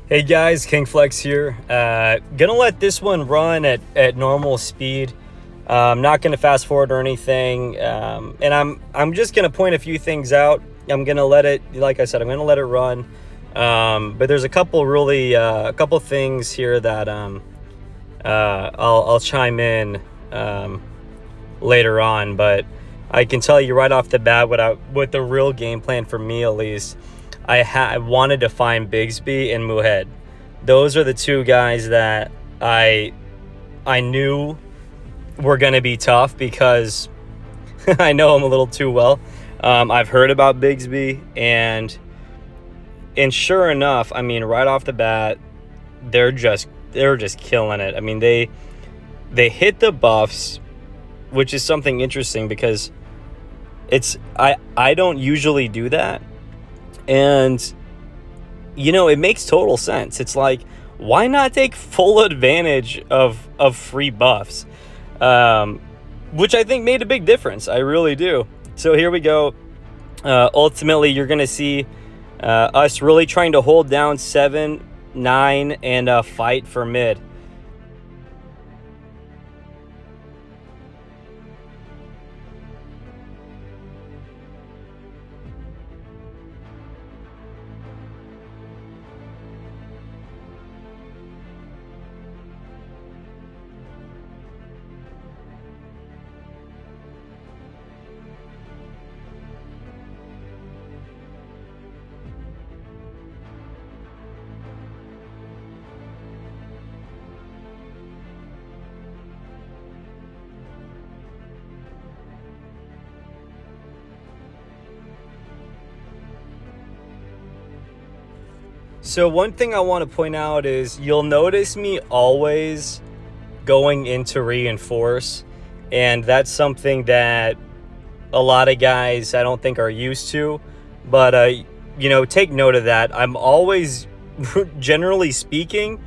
Hey guys, King Flex here. Gonna let this one run at normal speed. I'm not gonna fast forward or anything, and I'm just gonna point a few things out. I'm gonna let it, like I said, I'm gonna let it run. But there's a couple things here that I'll chime in later on. But I can tell you right off the bat what the real game plan for me, at least. I wanted to find Bigsby and Muhead. Those are the two guys that I knew were going to be tough because I know them a little too well. I've heard about Bigsby, and sure enough, I mean, right off the bat, they're just killing it. I mean, they hit the buffs, which is something interesting because I don't usually do that. And, you know, it makes total sense. It's like, why not take full advantage of free buffs? Which I think made a big difference. I really do. So here we go. Ultimately, you're going to see us really trying to hold down 7, 9, and fight for mid. So one thing I want to point out is you'll notice me always going into reinforce, and that's something that a lot of guys I don't think are used to, but you know, take note of that. I'm always, generally speaking,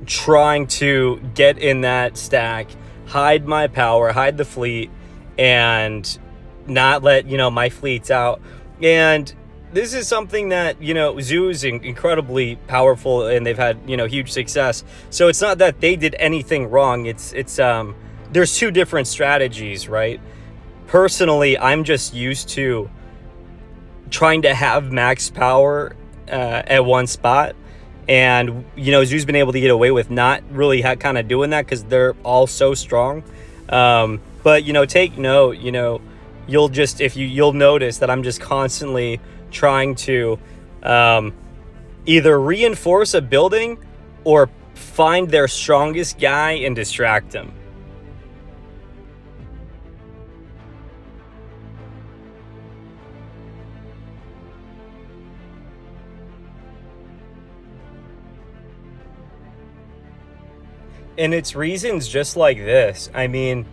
trying to get in that stack, hide my power, hide the fleet, and not let, you know, my fleets out. And this is something that, you know, zOO is incredibly powerful, and they've had, you know, huge success. So it's not that they did anything wrong. It's there's two different strategies, right? Personally, I'm just used to trying to have max power at one spot, and, you know, zOO's been able to get away with not really kind of doing that because they're all so strong. But, you know, take note, you know, you'll notice that I'm just constantly trying to either reinforce a building or find their strongest guy and distract him. And it's reasons just like this. I mean,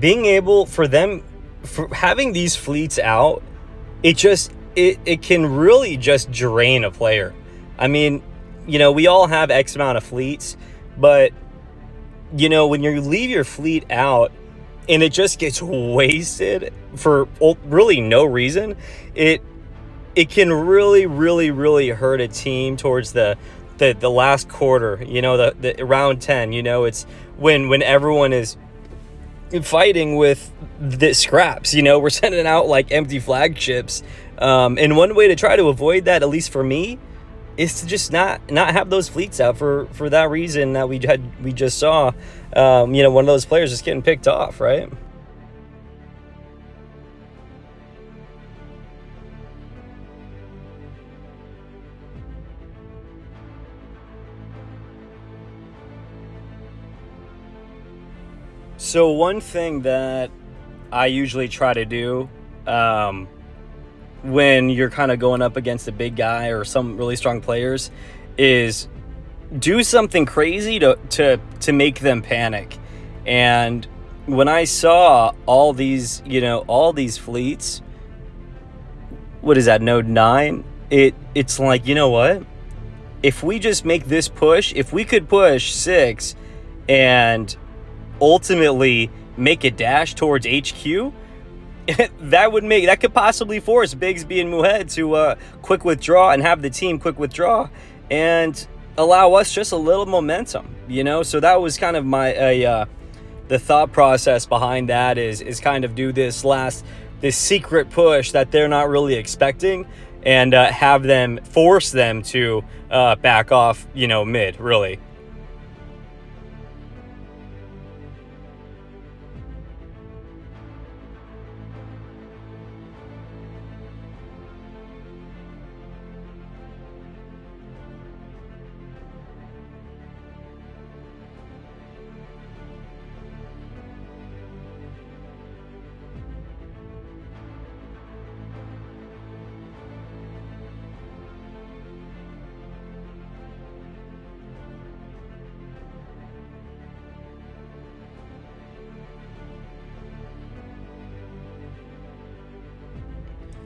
being able for having these fleets out, it can really just drain a player. I mean, you know, we all have X amount of fleets, but, you know, when you leave your fleet out and it just gets wasted for really no reason, it can really hurt a team towards the last quarter, you know, the round 10. You know, it's when everyone is fighting with the scraps, you know, we're sending out like empty flagships. And one way to try to avoid that, at least for me, is to just not have those fleets out for that reason that we just saw. You know, one of those players just getting picked off, right? So one thing that I usually try to do when you're kind of going up against a big guy or some really strong players is do something crazy to make them panic. And when I saw all these, you know, all these fleets, what is that, node 9? It's like, you know what? If we just make this push, if we could push 6 and ultimately make a dash towards HQ, that could possibly force Bigsby and Muhead to quick withdraw and have the team quick withdraw. and allow us just a little momentum, So that was kind of my the thought process behind that is kind of do this secret push that they're not really expecting, and force them to back off, mid, really.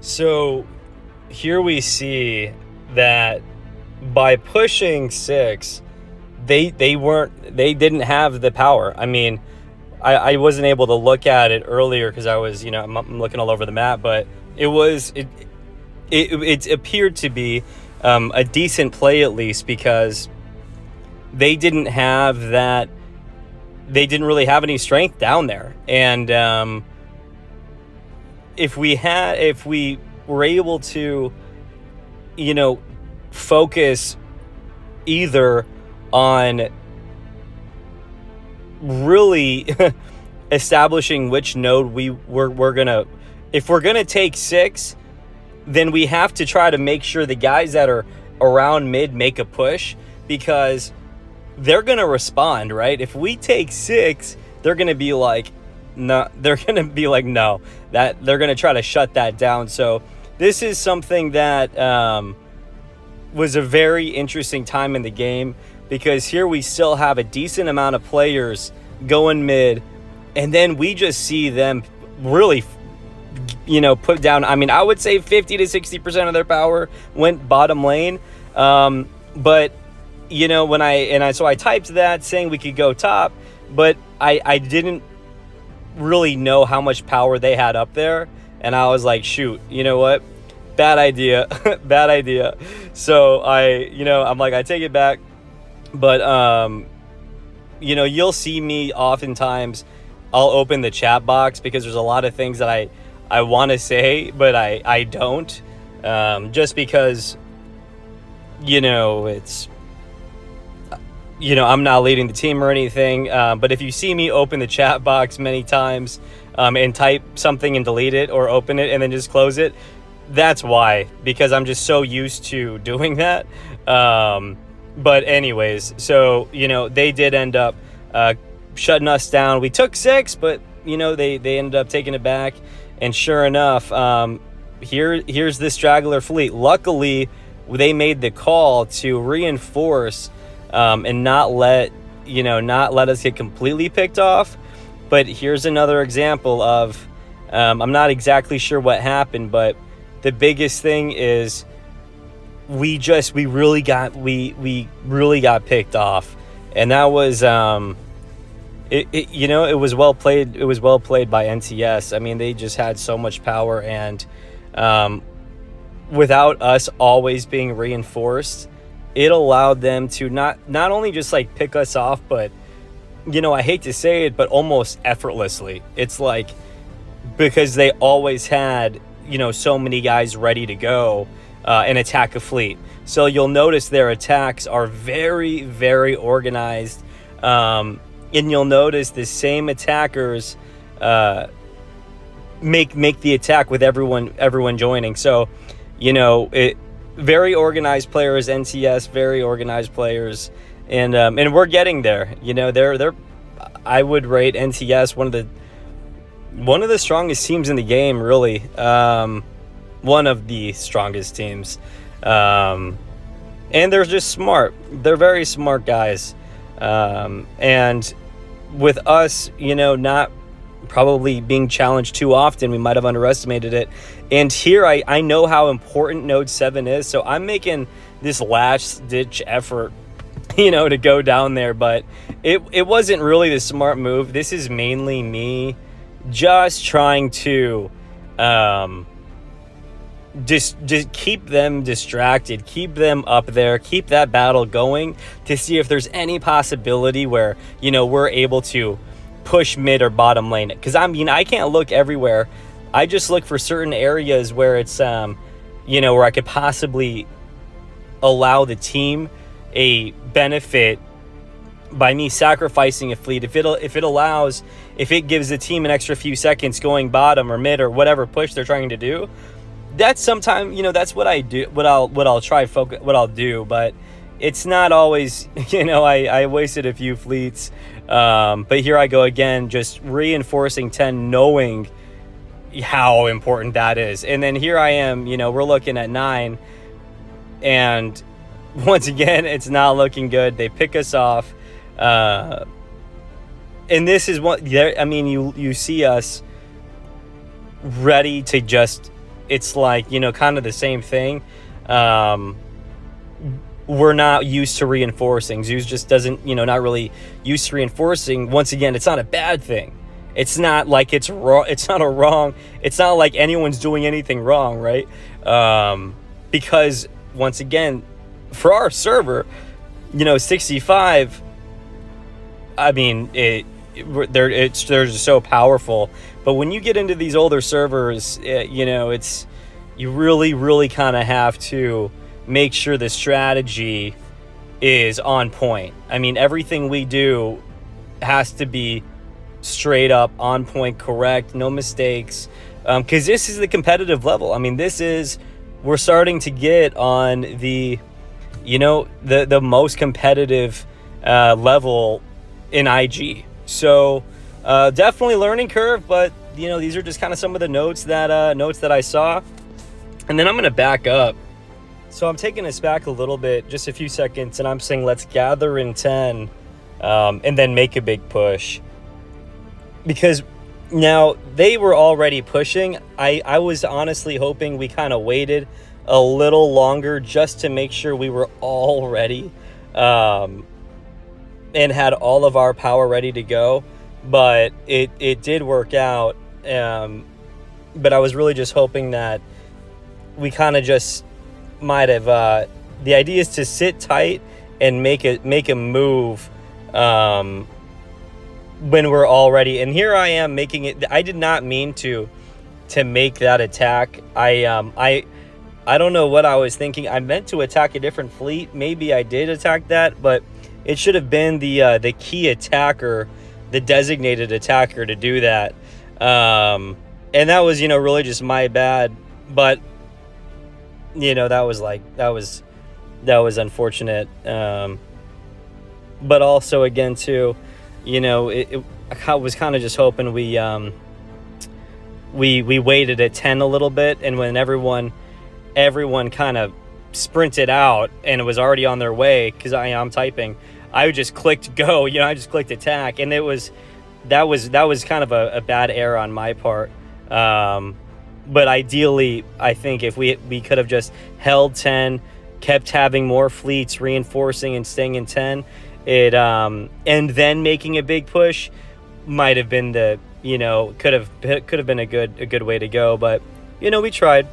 So here we see that by pushing 6, they didn't have the power. I mean, I wasn't able to look at it earlier because I was, I'm looking all over the map, but it appeared to be a decent play, at least, because they didn't really have any strength down there. And if we were able to, focus either on really establishing which node we're gonna, if we're gonna take 6, then we have to try to make sure the guys that are around mid make a push, because they're gonna respond, right? If we take 6, they're gonna be like, no, that they're gonna try to shut that down. So this is something that was a very interesting time in the game, because here we still have a decent amount of players going mid, and then we just see them really, put down. I mean, I would say 50 to 60% of their power went bottom lane. But so I typed that saying we could go top, but I didn't really know how much power they had up there, and I was like, shoot, you know what, bad idea. Bad idea. So I'm like, I take it back. But you'll see me oftentimes, I'll open the chat box because there's a lot of things that I want to say, but I don't, just because it's, I'm not leading the team or anything. But if you see me open the chat box many times and type something and delete it, or open it and then just close it, that's why, because I'm just so used to doing that. But anyways, so, they did end up shutting us down. We took 6, but, they ended up taking it back. And sure enough, here's this straggler fleet. Luckily, they made the call to reinforce and not let us get completely picked off. But here's another example of, I'm not exactly sure what happened, but the biggest thing is we really got picked off, and that was it was well played. It was well played by NTS. I mean, they just had so much power, and without us always being reinforced, it allowed them to not only just like pick us off, but I hate to say it, but almost effortlessly. It's like, because they always had so many guys ready to go and attack a fleet. So you'll notice their attacks are very, very organized, and you'll notice the same attackers make the attack with everyone joining. So very organized players, NTS, very organized players, and we're getting there. They're I would rate NTS one of the strongest teams in the game, really. One of the strongest teams. And they're just smart. They're very smart guys. And with us, not probably being challenged too often, we might have underestimated it. And here I know how important Node 7 is, so I'm making this last-ditch effort, to go down there. But it wasn't really the smart move. This is mainly me just trying to just keep them distracted, keep them up there, keep that battle going to see if there's any possibility where, we're able to push mid or bottom lane it. Because I can't look everywhere. I just look for certain areas where it's where I could possibly allow the team a benefit by me sacrificing a fleet. If it gives the team an extra few seconds going bottom or mid or whatever push they're trying to do, that's sometimes, that's what I do, what I'll do. But it's not always, I wasted a few fleets. But here I go again, just reinforcing 10, knowing how important that is. And then here I am, we're looking at 9, and once again, it's not looking good. They pick us off. And this is what, you see us ready to just, it's like, kind of the same thing. We're not used to reinforcing. Zeus just doesn't, not really used to reinforcing. Once again, it's not a bad thing. It's not like it's wrong. It's not like anyone's doing anything wrong, right? Because once again, for our server, 65, they're just so powerful. But when you get into these older servers, it's, you really, really kind of have to make sure the strategy is on point. Everything we do has to be straight up on point, correct, no mistakes, because this is the competitive level. We're starting to get on the the most competitive level in IG. So definitely learning curve, but these are just kind of some of the notes that I saw. And then I'm going to back up. So I'm taking us back a little bit, just a few seconds, and I'm saying let's gather in 10 and then make a big push. Because now they were already pushing. I was honestly hoping we kind of waited a little longer just to make sure we were all ready and had all of our power ready to go. But it did work out. But I was really just hoping that we kind of just might have the idea is to sit tight and make a move when we're all ready. And here I am making it. I did not mean to make that attack. I don't know what I was thinking. I meant to attack a different fleet. Maybe I did attack that, but it should have been the key attacker, the designated attacker, to do that. And that was really just my bad. But that was unfortunate. But also again too, I was kind of just hoping we waited at 10 a little bit, and when everyone kind of sprinted out and it was already on their way, because I'm typing, I just clicked go, I just clicked attack, and that was kind of a bad error on my part. But ideally, I think if we could have just held 10, kept having more fleets reinforcing and staying in 10, and then making a big push might have been could have been a good way to go. But we tried.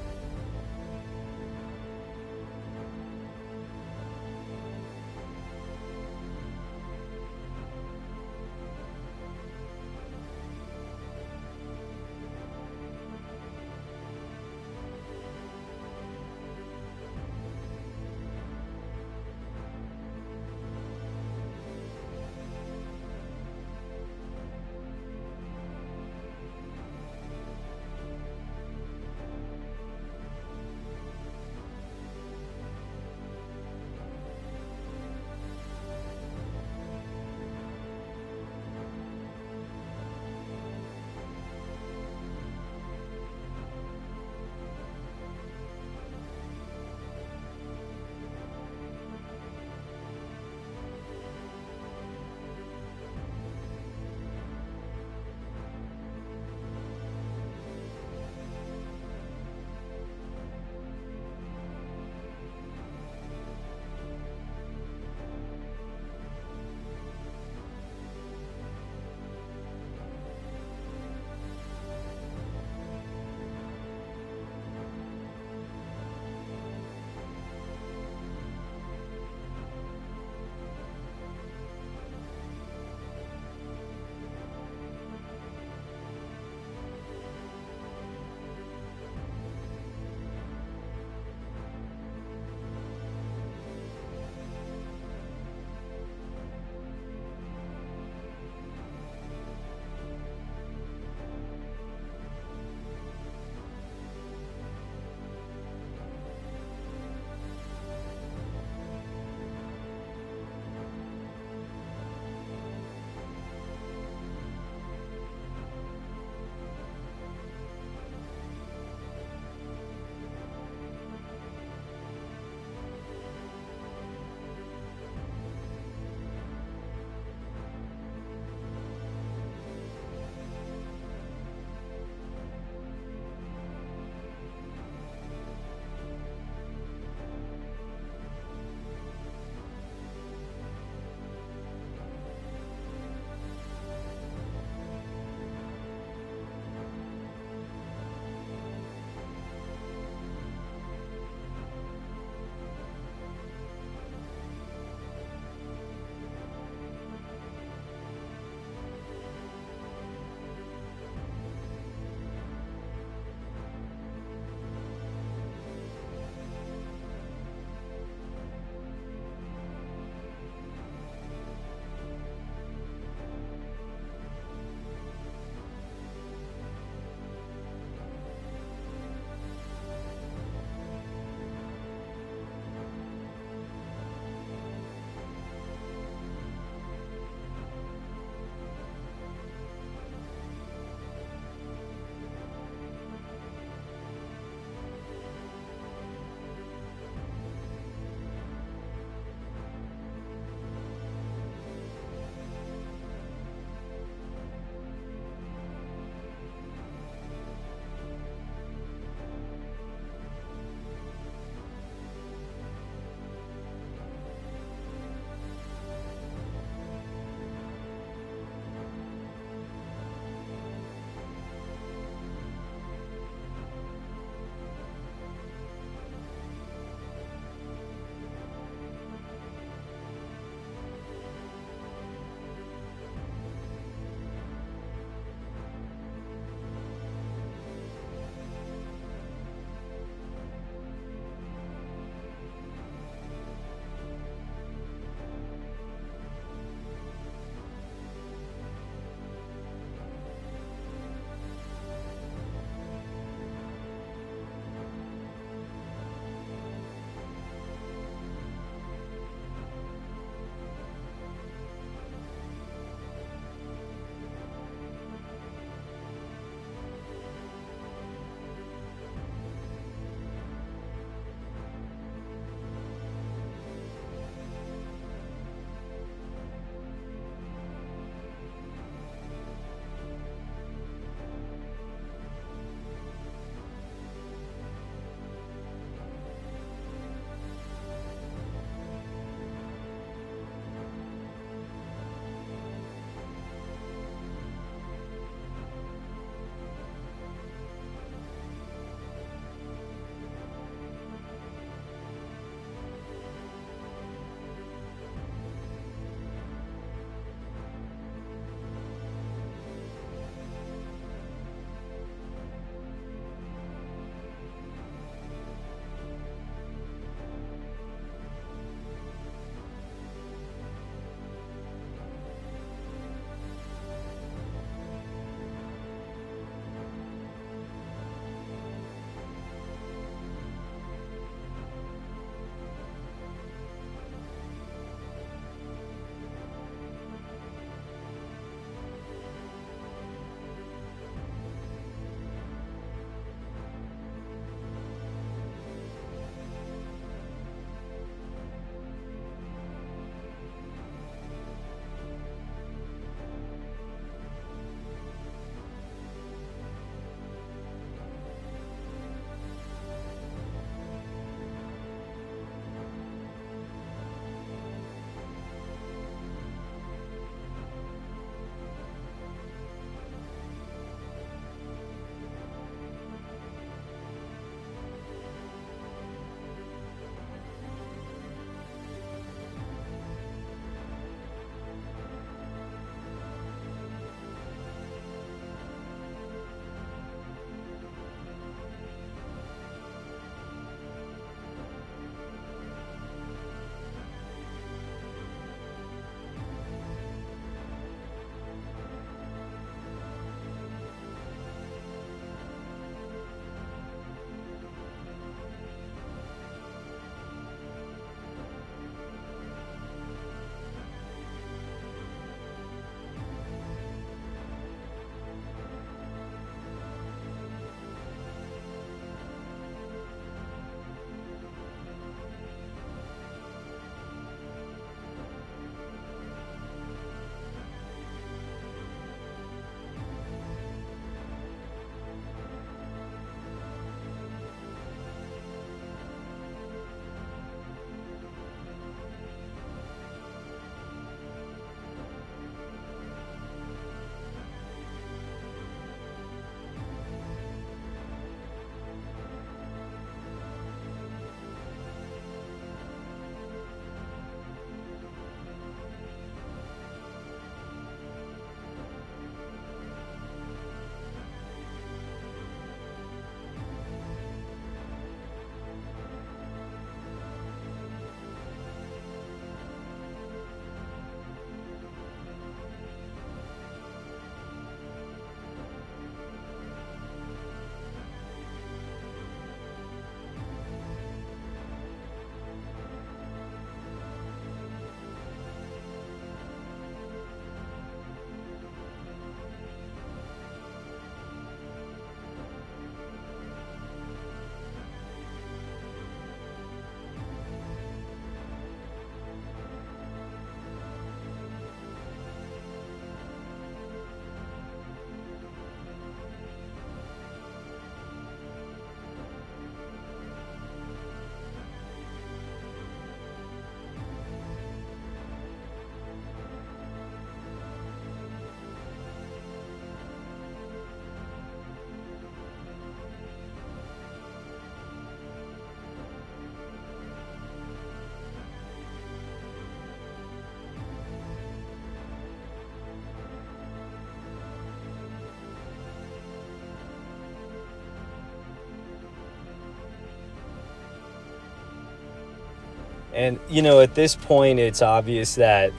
And, you know, at this point, it's obvious that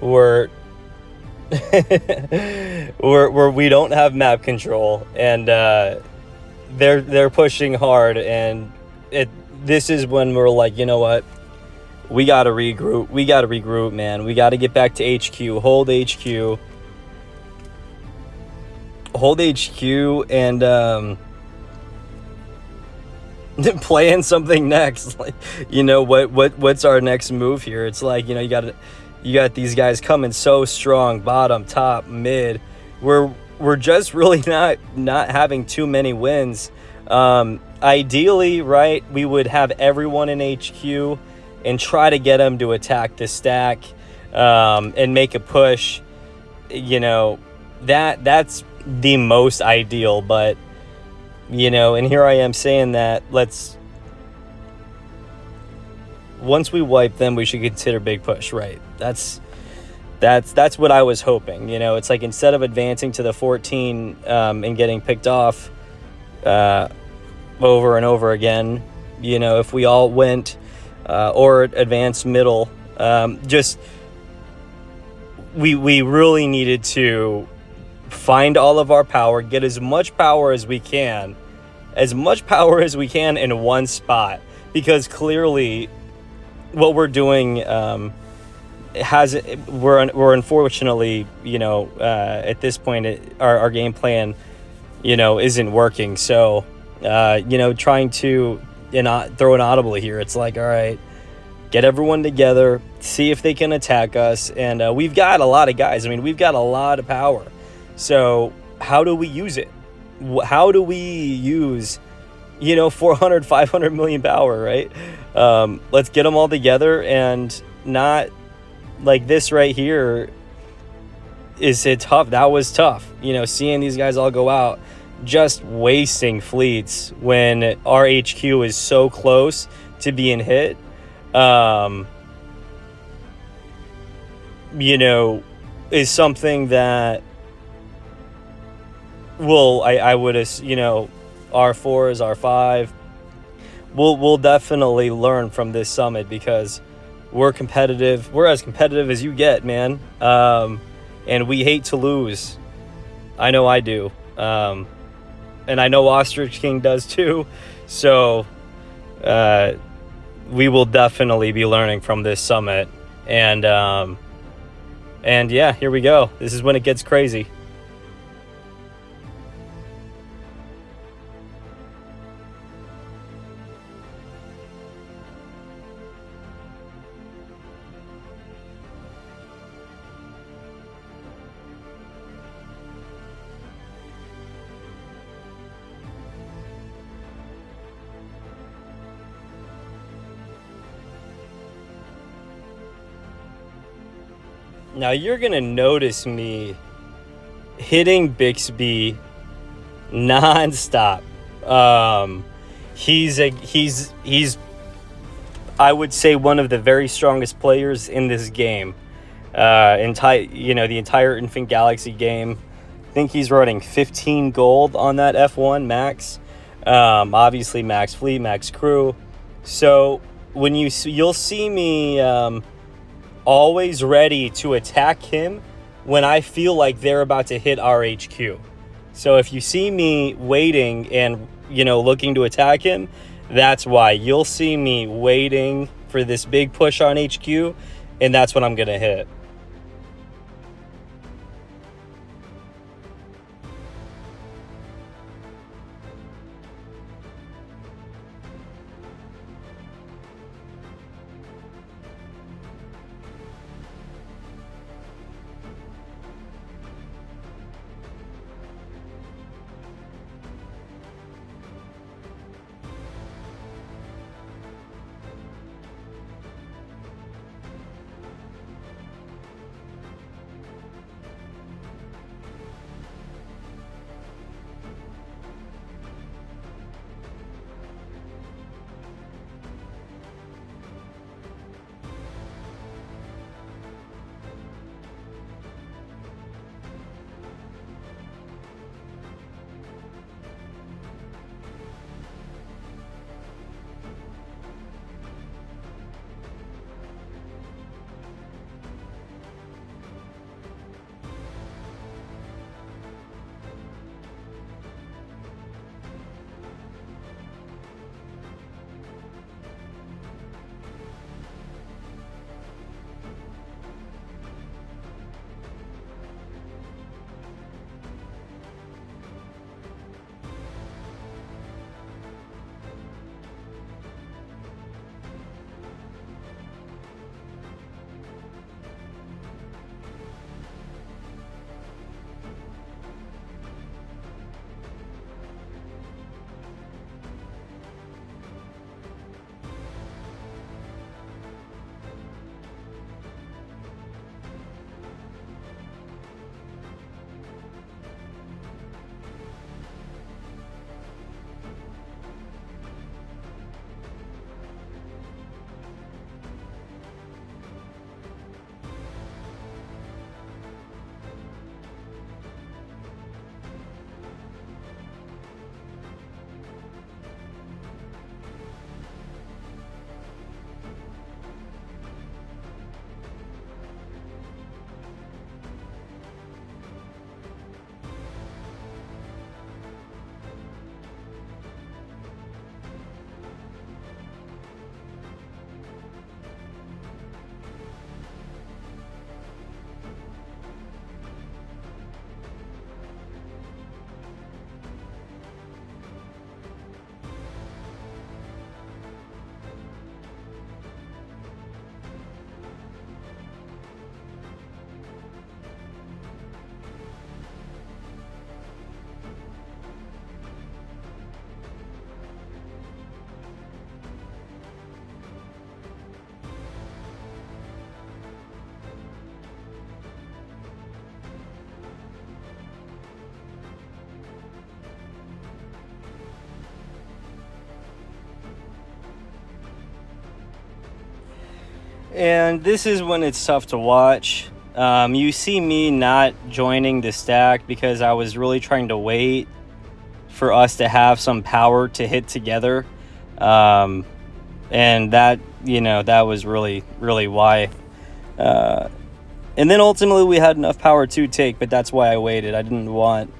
we're we don't have map control, and they're pushing hard, and this is when we're like, you know what, we gotta regroup, man. We gotta get back to HQ, hold HQ, and plan something next. Like, you know, what's our next move here? It's like, you know, you got these guys coming so strong, bottom, top, mid. We're just really not having too many wins. Ideally, right, we would have everyone in HQ and try to get them to attack the stack, and make a push. You know, that's the most ideal, but, you know, and here I am saying that once we wipe them, we should consider big push, right? That's what I was hoping. You know, it's like, instead of advancing to the 14 and getting picked off over and over again, you know, if we all went or advanced middle, just we really needed to find all of our power, get as much power as we can in one spot, because clearly what we're doing we're unfortunately, you know, at this point, our game plan, you know, isn't working. So you know, trying to throw an audible here, it's like, all right, get everyone together, see if they can attack us, and we've got a lot of guys. I mean, we've got a lot of power. So how do we use it? How do we use, you know, 400, 500 million power, right? Let's get them all together, and not like this right here. Is it tough? That was tough. You know, seeing these guys all go out, just wasting fleets when our HQ is so close to being hit. You know, is something that I would, you know, R4 is R5. We'll definitely learn from this summit, because we're competitive. We're as competitive as you get, man. And we hate to lose. I know I do. And I know Ostrich King does too. So we will definitely be learning from this summit. And yeah, here we go. This is when it gets crazy. Now you're gonna notice me hitting Bixby nonstop. He's I would say one of the very strongest players in this game. The entire Infant Galaxy game. I think he's running 15 gold on that F1 max. Obviously max fleet, max crew. So when you'll see me always ready to attack him when I feel like they're about to hit our HQ. So if you see me waiting and, you know, looking to attack him, that's why. You'll see me waiting for this big push on HQ, and that's when I'm gonna hit. And this is when it's tough to watch. You see me not joining the stack because I was really trying to wait for us to have some power to hit together. And that, that was really, really why. And then ultimately we had enough power to take, but that's why I waited. I didn't want,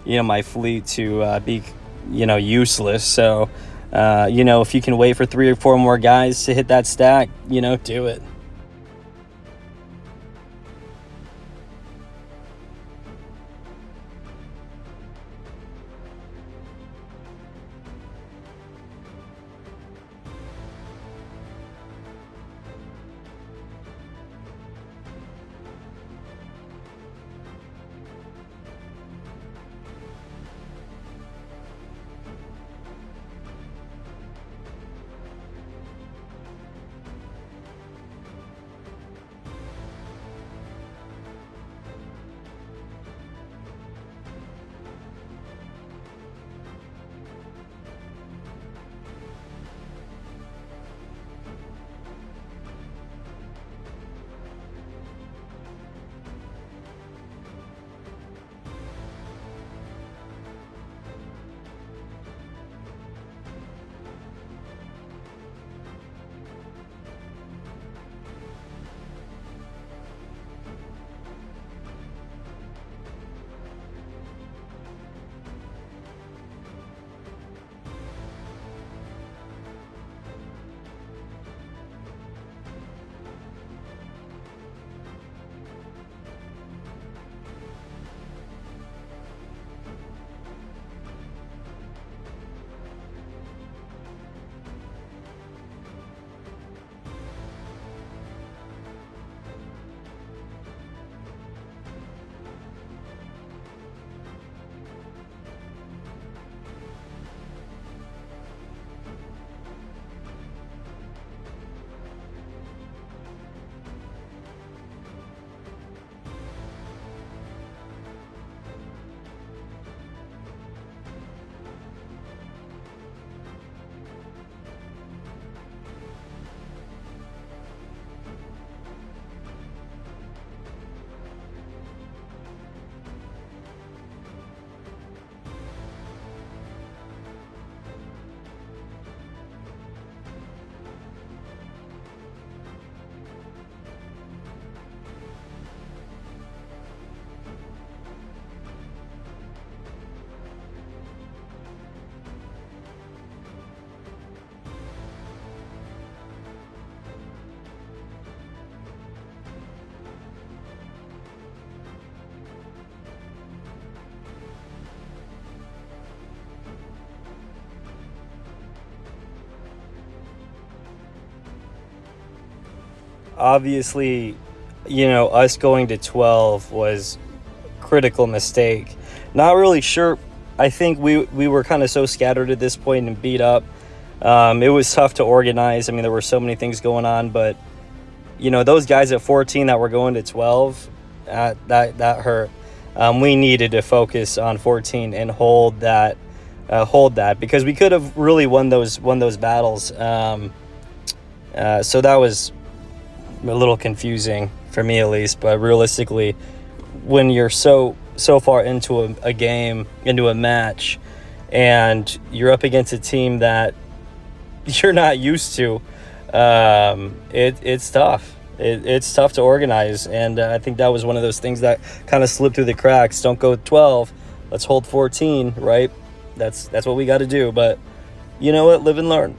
my fleet to be, useless. So, if you can wait for 3 or 4 more guys to hit that stack, do it. Obviously, us going to 12 was critical mistake. Not really sure. I think we were kind of so scattered at this point and beat up. It was tough to organize. I mean, there were so many things going on, but those guys at 14 that were going to 12, that hurt. We needed to focus on 14 and hold that because we could have really won those battles. So that was a little confusing for me at least, but realistically, when you're so far into a game, into a match, and you're up against a team that you're not used to, it's tough. It's tough to organize, and I think that was one of those things that kind of slipped through the cracks. Don't go 12, let's hold 14, right? That's what we got to do, but you know what? Live and learn.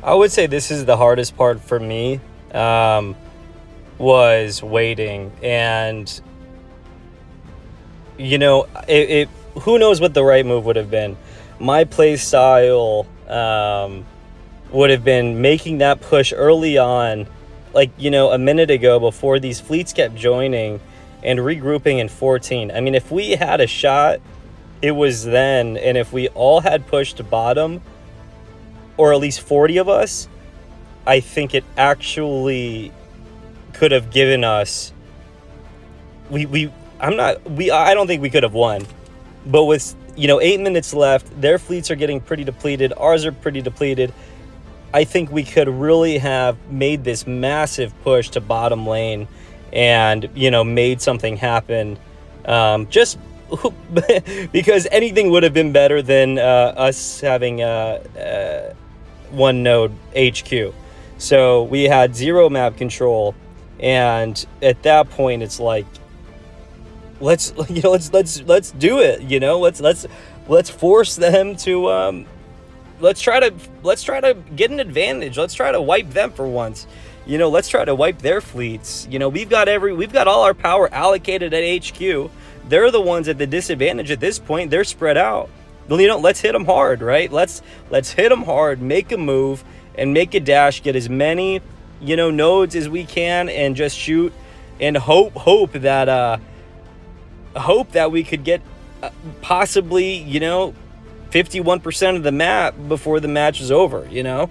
I would say this is the hardest part for me, was waiting. And, you know, who knows what the right move would have been. My play style would have been making that push early on, like, you know, a minute ago before these fleets kept joining and regrouping in 14. I mean, if we had a shot, it was then. And if we all had pushed to bottom, or at least 40 of us, I think it actually could have given us, I don't think we could have won. But with, you know, 8 minutes left, their fleets are getting pretty depleted, ours are pretty depleted. I think we could really have made this massive push to bottom lane and, you know, made something happen. Just because anything would have been better than us having one node HQ. So we had 0 map control, and at that point it's like, let's do it. You know, let's force them to let's try to get an advantage. Let's try to wipe them for once. You know, let's try to wipe their fleets. You know, we've got all our power allocated at HQ. They're the ones at the disadvantage at this point. They're spread out. You know, let's hit them hard, right? Let's hit them hard, make a move, and make a dash, get as many, you know, nodes as we can, and just shoot and hope that we could get possibly, you know, 51% of the map before the match is over, you know?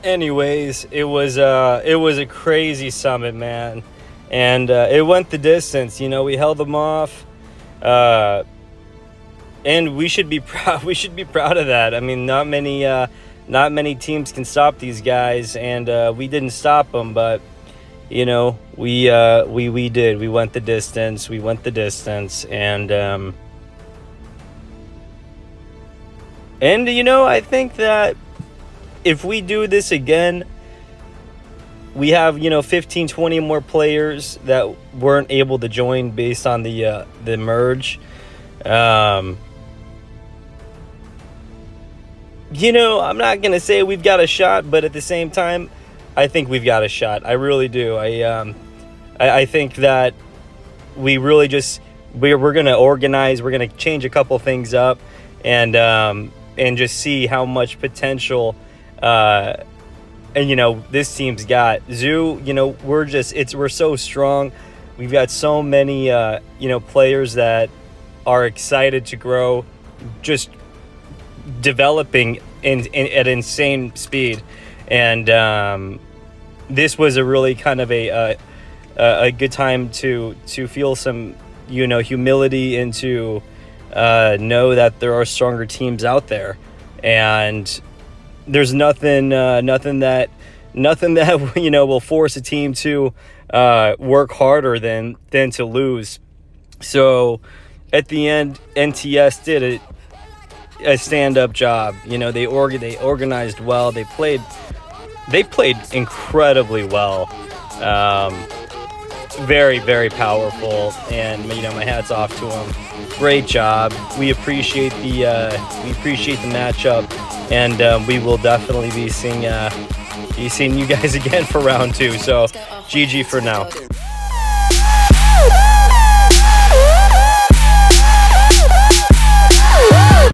anyways, it was a crazy summit, man, and it went the distance. You know, we held them off, and we should be proud. We should be proud of that. I mean, not many teams can stop these guys, and we didn't stop them, but you know, we did. We went the distance. We went the distance, and you know, I think that if we do this again, we have, you know, 15, 20 more players that weren't able to join based on the merge. You know, I'm not going to say we've got a shot, but at the same time, I think we've got a shot. I really do. I think that we really just, we're going to organize, we're going to change a couple things up, and just see how much potential and you know this team's got. zOO, you know, we're so strong. We've got so many you know, players that are excited to grow, just developing at insane speed, and this was a really kind of a good time to feel some, you know, humility, and to know that there are stronger teams out there, and there's nothing that you know will force a team to work harder than to lose. So at the end, NTS did a stand-up job. You know, they organized well. They played incredibly well. Very, very powerful, and you know, my hat's off to them. Great job. We appreciate the matchup, and we will definitely be seeing you guys again for round 2. So GG for now.